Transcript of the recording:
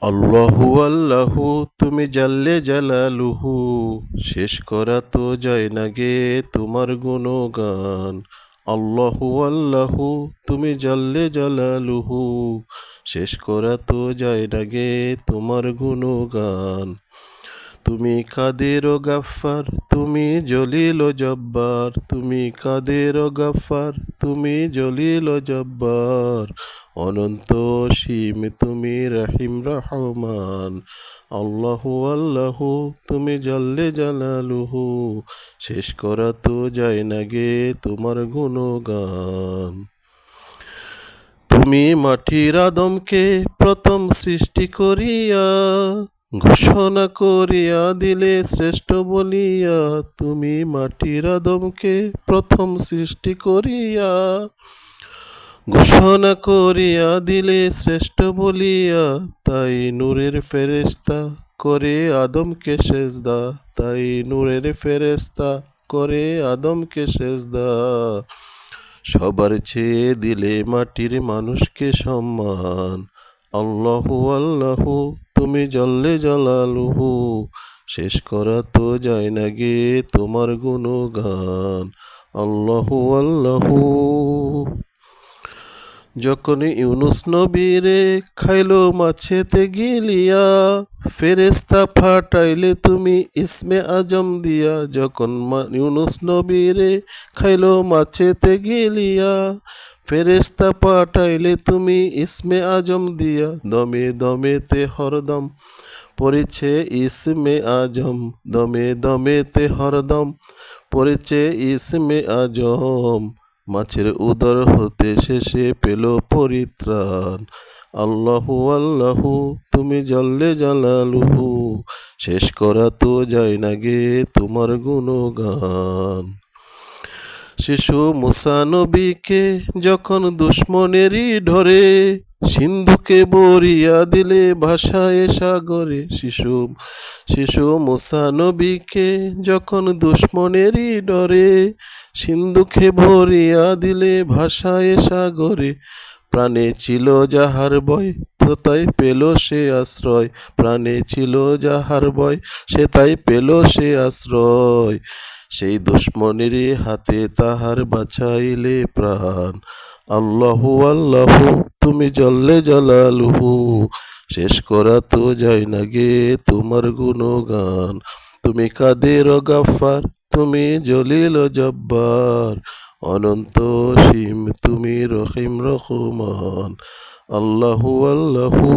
আল্লাহু আল্লাহু তুমি জাল্লে জালালুহু, শেষ করা তো যায় না গে তোমার গুণগান। আল্লাহু আল্লাহু তুমি জাল্লে জালালুহু, শেষ করা তো যায় না গে তোমার গুণগান। তুমি কাদের ও গাফফার, তুমি জলিল ও জব্বার, তুমি কাদের ও গাফফার, তুমি জলিল ও জব্বার। অনন্ত সীম তুমি রহিম রহমান। আল্লাহু আল্লাহু তুমি জাল্লে জালালুহু, শেষ করা তো যায় না গে তোমার গুণগান। তুমি মাটির আদমকে প্রথম সৃষ্টি করিয়া ঘোষণা করিয়া দিলে শ্রেষ্ঠ বলিয়া। তুমি মাটির আদমকে প্রথম সৃষ্টি করিয়া ঘোষণা করিয়া দিলে শ্রেষ্ঠ বলিয়া। তাই নূরের ফেরেশতা করে আদমকে সেজদা, তাই নূরের ফেরেশতা করে আদমকে সেজদা। সবার চেয়ে দিলে মাটির মানুষকে সম্মান। আল্লাহু আল্লাহু তুমি জল্লে জালালুহু, শেষ করা তো যায় না গে তোমার গুণগান। আল্লাহু আল্লাহু যখন ইউনুস নবীরে খাইলো মাছেতে গিলিয়া, ফেরেস্তা ফাটাইলে তুমি ইসমে আজম দিয়া। যখন ইউনুস নবীরে খাইলো মাছেতে গিলিয়া, ফেরেস্তা পাঠাইলে তুমি ইসমে আজম দিয়া। দমে দমেতে হরদম পড়েছে ইসমে আজম, দমে দমেতে হরদম পড়েছে ইসমে আজম। মাছের উদর হতে শেষে পেল পরিত্রাণ। আল্লাহু আল্লাহু তুমি জল্লে জালালুহু, শেষ করা তো যায় না গে তোমার গুণগান। শিশু মুসা নবীকে যখন দুশ্মনেরই ঢরে, সিন্ধুকে বরিয়া দিলে ভাষায় সাগরে। শিশু মুসা নবীকে যখন দুশ্মনেরই ডরে, সিন্ধুকে ভরিয়া দিলে ভাষায় সাগরে। প্রাণে ছিল যাহার ভয়, তাই পেল সে আশ্রয়। প্রাণে ছিল যাহার ভয়, সে তাই পেল সে আশ্রয়। সেই দুশ্মনের হাতে তাহার বাঁচাইলে প্রাণ। আল্লাহু আল্লাহু তুমি জল্লে জালালুহু, শেষ করা তো যায় না গে তোমার গুণগান। তুমি কাদের ও গাফফার, তুমি জলিল ও জব্বার। অনন্ত সীম তুমি রহিম রহমান। আল্লাহু আল্লাহু।